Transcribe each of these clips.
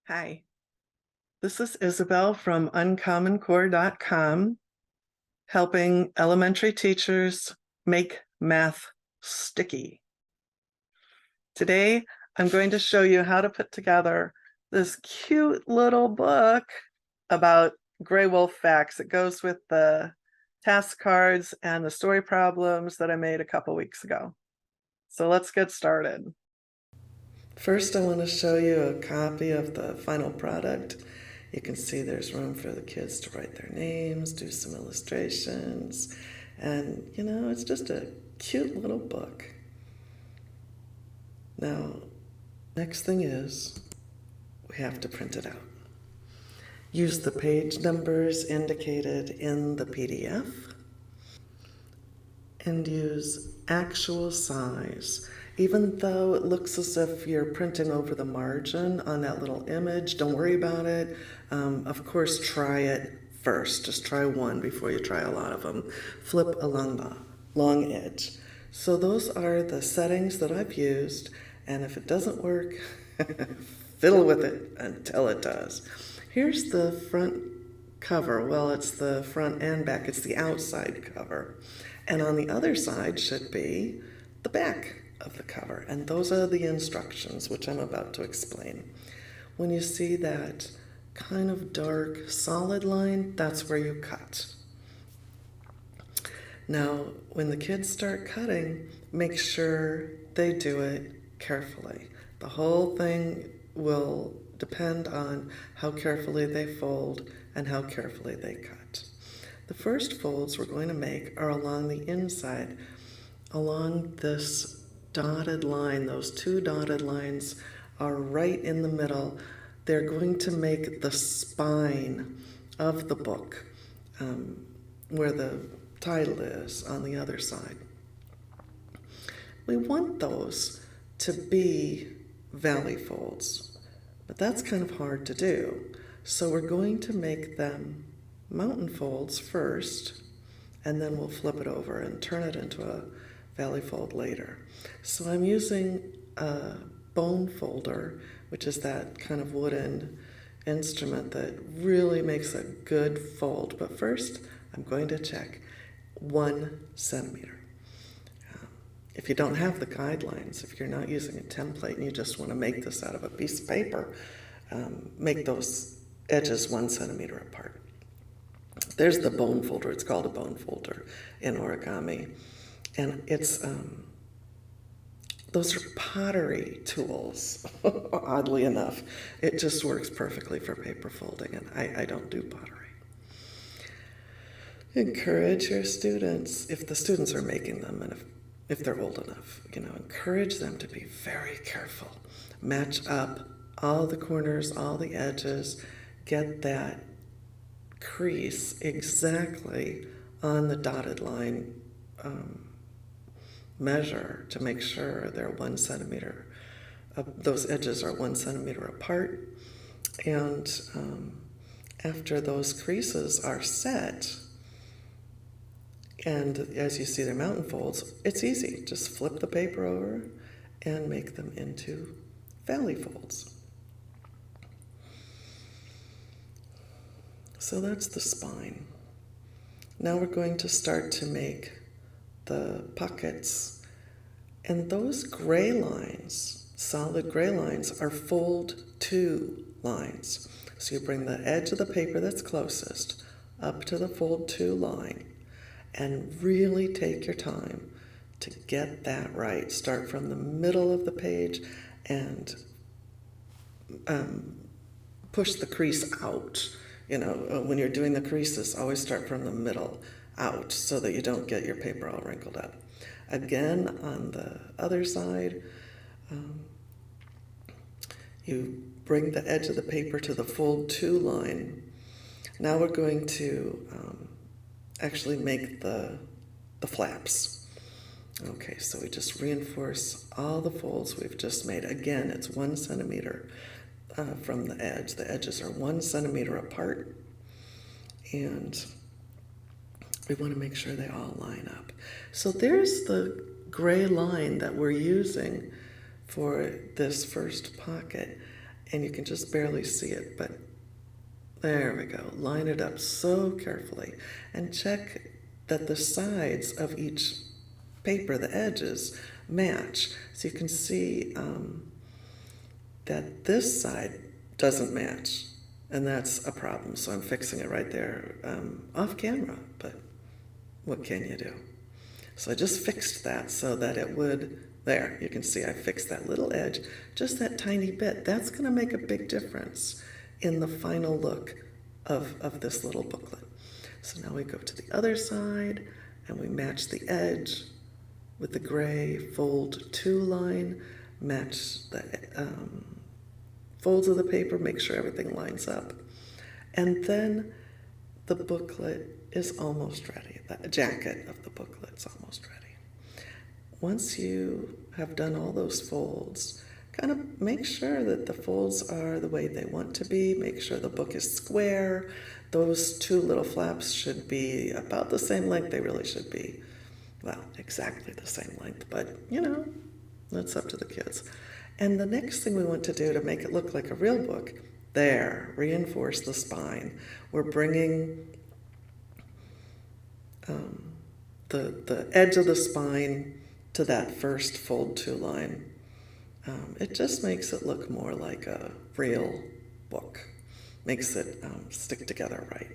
Hi, this is Isabel from uncommoncore.com, helping elementary teachers make math sticky. Today, I'm going to show you how to put together this cute little book about gray wolf facts. It goes with the task cards and the story problems that I made a couple weeks ago. So let's get started. First, I want to show you a copy of the final product. You can see there's room for the kids to write their names, do some illustrations, and it's just a cute little book. Now, next thing is we have to print it out. Use the page numbers indicated in the PDF and use actual size. Even though it looks as if you're printing over the margin on that little image, don't worry about it. Of course, try it first. Just try one before you try a lot of them. Flip along the long edge. So those are the settings that I've used, and if it doesn't work, fiddle with it until it does. Here's the front cover. Well, it's the front and back. It's the outside cover. And on the other side should be the back of the cover. And those are the instructions, which I'm about to explain. When you see that kind of dark solid line, that's where you cut. Now, when the kids start cutting, make sure they do it carefully. The whole thing will depend on how carefully they fold and how carefully they cut. The first folds we're going to make are along the inside, along this dotted line. Those two dotted lines are right in the middle. They're going to make the spine of the book, where the title is on the other side. We want those to be valley folds, but that's kind of hard to do. So we're going to make them mountain folds first, and then we'll flip it over and turn it into a valley fold later. So I'm using a bone folder, which is that kind of wooden instrument that really makes a good fold. But first, I'm going to check 1 centimeter. If you don't have the guidelines, if you're not using a template and you just want to make this out of a piece of paper, make those edges 1 centimeter apart. There's the bone folder. It's called a bone folder in origami. And it's, those are pottery tools, oddly enough. It just works perfectly for paper folding, and I don't do pottery. Encourage your students, if the students are making them, and if they're old enough, encourage them to be very careful. Match up all the corners, all the edges, get that crease exactly on the dotted line measure to make sure they're 1 centimeter. Those edges are 1 centimeter apart. And after those creases are set, and as you see they're mountain folds, it's easy. Just flip the paper over and make them into valley folds. So that's the spine. Now we're going to start to make the pockets. And those gray lines, solid gray lines, are fold 2 lines. So you bring the edge of the paper that's closest up to the fold 2 line and really take your time to get that right. Start from the middle of the page and push the crease out. When you're doing the creases, always start from the middle out so that you don't get your paper all wrinkled up. Again, on the other side, you bring the edge of the paper to the fold 2 line. Now we're going to actually make the flaps. Okay, so we just reinforce all the folds we've just made. Again, it's 1 centimeter from the edge. The edges are 1 centimeter apart, and we want to make sure they all line up. So there's the gray line that we're using for this first pocket, and you can just barely see it, but there we go. Line it up so carefully and check that the sides of each paper, the edges, match. So you can see that this side doesn't match, and that's a problem. So I'm fixing it right there off camera, but what can you do? So I just fixed that so that it would, there, you can see I fixed that little edge, just that tiny bit. That's going to make a big difference in the final look of this little booklet. So now we go to the other side and we match the edge with the gray fold 2 line, match the folds of the paper, make sure everything lines up. And then the booklet is almost ready. The jacket of the booklet's almost ready. Once you have done all those folds, kind of make sure that the folds are the way they want to be. Make sure the book is square. Those 2 little flaps should be about the same length they really should be. Well, exactly the same length, but you know, that's up to the kids. And the next thing we want to do to make it look like a real book, there, reinforce the spine. We're bringing the edge of the spine to that first fold 2 line. It just makes it look more like a real book. Makes it stick together right.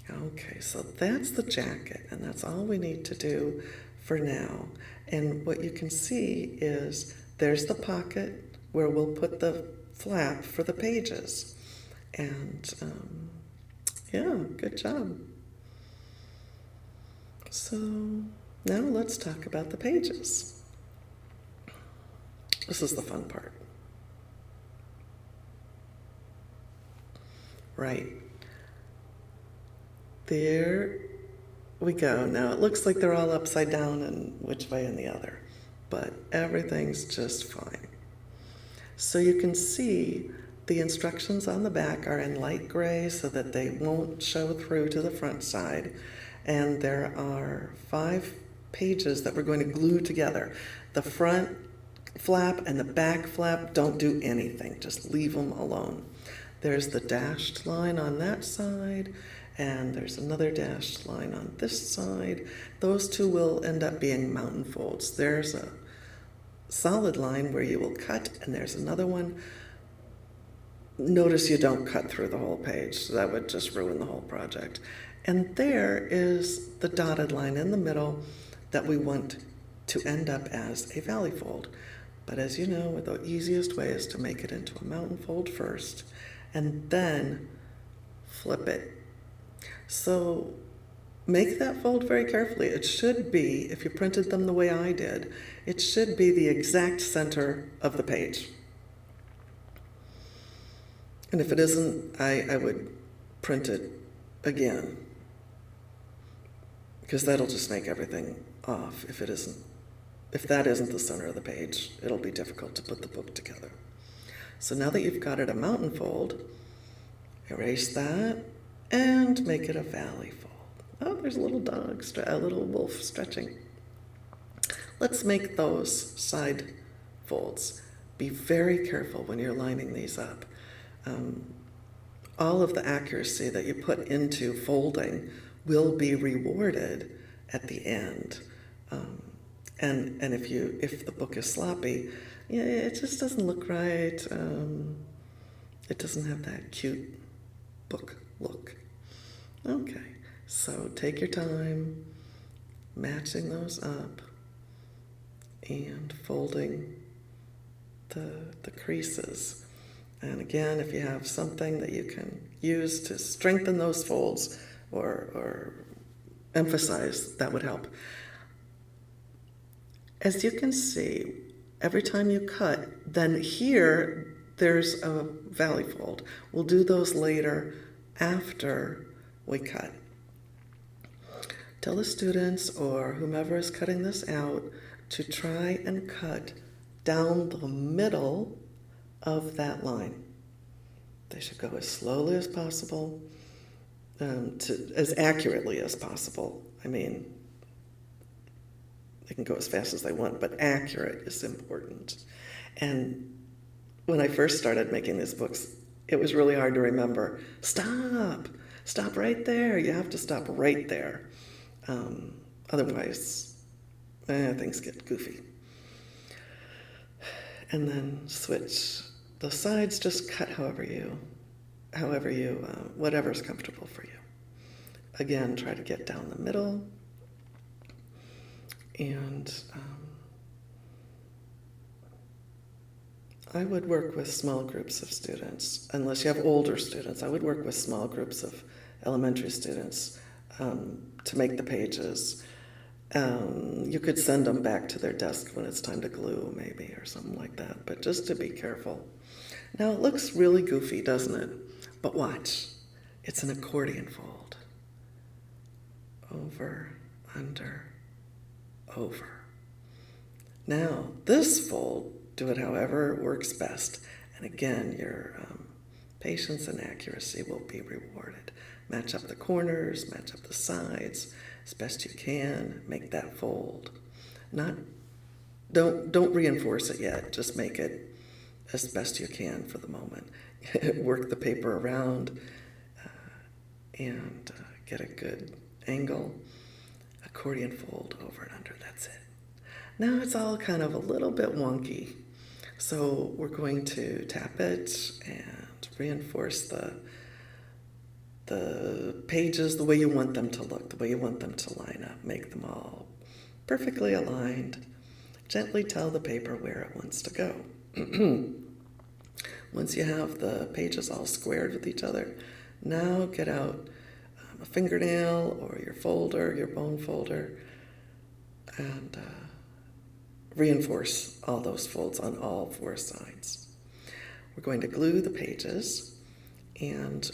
Okay, so that's the jacket, and that's all we need to do for now. And what you can see is there's the pocket where we'll put the flap for the pages. And yeah, good job. So now let's talk about the pages. This is the fun part. Right. There we go. Now it looks like they're all upside down and which way and the other, but everything's just fine. So you can see the instructions on the back are in light gray so that they won't show through to the front side. And there are 5 pages that we're going to glue together. The front flap and the back flap, don't do anything, just leave them alone. There's the dashed line on that side, and there's another dashed line on this side. Those 2 will end up being mountain folds. There's a solid line where you will cut, and there's another one. Notice you don't cut through the whole page, so that would just ruin the whole project. And there is the dotted line in the middle that we want to end up as a valley fold. But as you know, the easiest way is to make it into a mountain fold first and then flip it. So make that fold very carefully. It should be, if you printed them the way I did, it should be the exact center of the page. And if it isn't, I would print it again, because that'll just make everything off. If that isn't the center of the page, it'll be difficult to put the book together. So now that you've got it a mountain fold, erase that and make it a valley fold. Oh, there's a little dog, a little wolf stretching. Let's make those side folds. Be very careful when you're lining these up. All of the accuracy that you put into folding will be rewarded at the end. And if the book is sloppy, yeah, it just doesn't look right. It doesn't have that cute book look. Okay, so take your time matching those up and folding the creases. And again, if you have something that you can use to strengthen those folds or emphasize, that would help. As you can see, every time you cut, then here there's a valley fold. We'll do those later after we cut. Tell the students or whomever is cutting this out to try and cut down the middle of that line. They should go as slowly as possible, as accurately as possible. I mean, they can go as fast as they want, but accurate is important. And when I first started making these books, it was really hard to remember. Stop right there. You have to stop right there. Otherwise, things get goofy. And then switch the sides, just cut whatever's comfortable for you. Again, try to get down the middle. And I would work with small groups of students. Unless you have older students, I would work with small groups of elementary students to make the pages. You could send them back to their desk when it's time to glue, maybe, or something like that, but just to be careful. Now, it looks really goofy, doesn't it? But watch. It's an accordion fold. Over, under, over. Now, this fold, do it however works best. And again, your patience and accuracy will be rewarded. Match up the corners, match up the sides as best you can. Make that fold. Don't reinforce it yet. Just make it as best you can for the moment. Work the paper around and get a good angle. Accordion fold over and under. That's it. Now it's all kind of a little bit wonky. So we're going to tap it and reinforce the pages the way you want them to look, the way you want them to line up. Make them all perfectly aligned. Gently tell the paper where it wants to go. Once you have the pages all squared with each other, now get out a fingernail or your folder, your bone folder, and reinforce all those folds on all four sides. We're going to glue the pages, and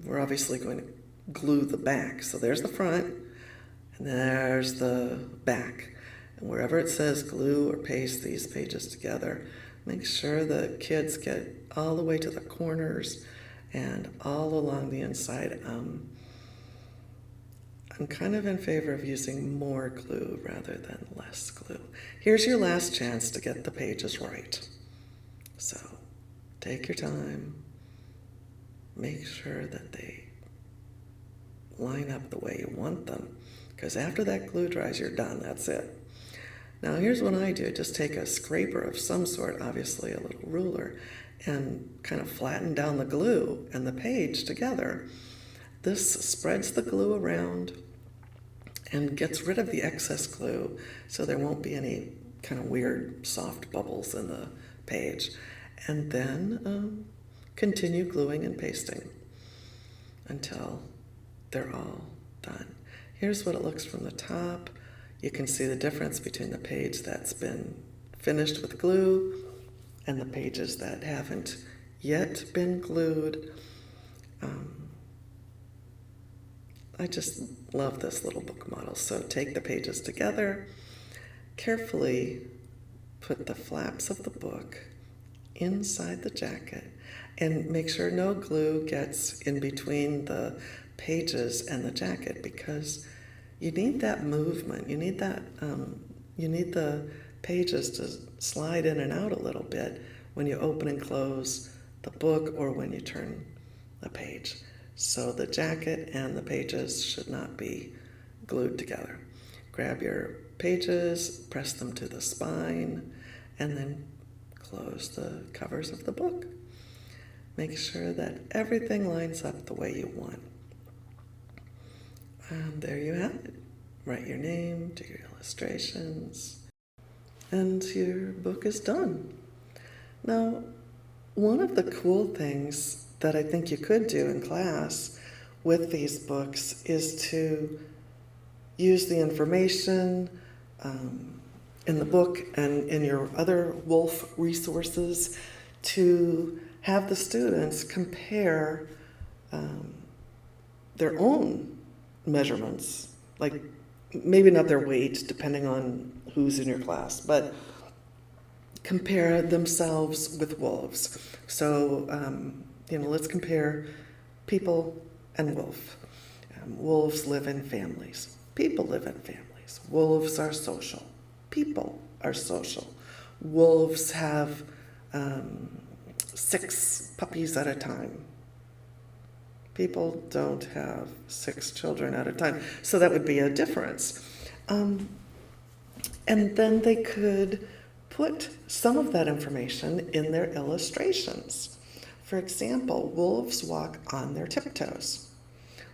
we're obviously going to glue the back. So there's the front, and there's the back. And wherever it says glue or paste these pages together, make sure the kids get all the way to the corners and all along the inside. I'm kind of in favor of using more glue rather than less glue. Here's your last chance to get the pages right. So take your time. Make sure that they line up the way you want them, because after that glue dries, you're done. That's it. Now here's what I do. Just take a scraper of some sort, obviously a little ruler, and kind of flatten down the glue and the page together. This spreads the glue around and gets rid of the excess glue, so there won't be any kind of weird soft bubbles in the page. And then continue gluing and pasting until they're all done. Here's what it looks from the top. You can see the difference between the page that's been finished with glue and the pages that haven't yet been glued. I just love this little book model. So take the pages together, carefully put the flaps of the book inside the jacket, and make sure no glue gets in between the pages and the jacket, because you need that movement. You need that. You need the pages to slide in and out a little bit when you open and close the book or when you turn the page. So the jacket and the pages should not be glued together. Grab your pages, press them to the spine, and then close the covers of the book. Make sure that everything lines up the way you want. And there you have it. Write your name, do your illustrations, and your book is done. Now, one of the cool things that I think you could do in class with these books is to use the information in the book and in your other Wolf resources to have the students compare their own measurements, like maybe not their weight, depending on who's in your class, but compare themselves with wolves. So, let's compare people and wolf. Wolves live in families. People live in families. Wolves are social. People are social. wolves have 6 puppies at a time. People don't have 6 children at a time, so that would be a difference. And then they could put some of that information in their illustrations. For example, wolves walk on their tiptoes.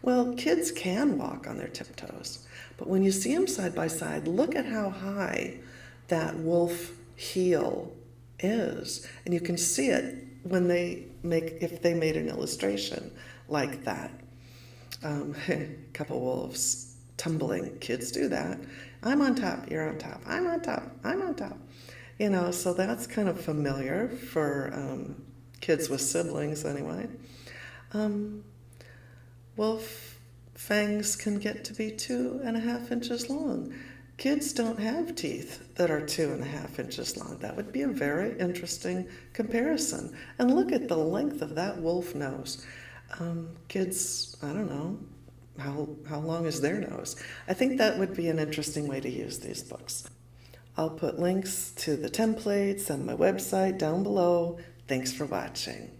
Well, kids can walk on their tiptoes, but when you see them side by side, look at how high that wolf heel is. And you can see it when if they made an illustration like that. A couple wolves tumbling, kids do that. I'm on top, you're on top, I'm on top, I'm on top. So that's kind of familiar for kids with siblings anyway. Wolf fangs can get to be 2.5 inches long. Kids don't have teeth that are 2.5 inches long. That would be a very interesting comparison. And look at the length of that wolf nose. Kids, I don't know, how long is their nose? I think that would be an interesting way to use these books. I'll put links to the templates and my website down below. Thanks for watching.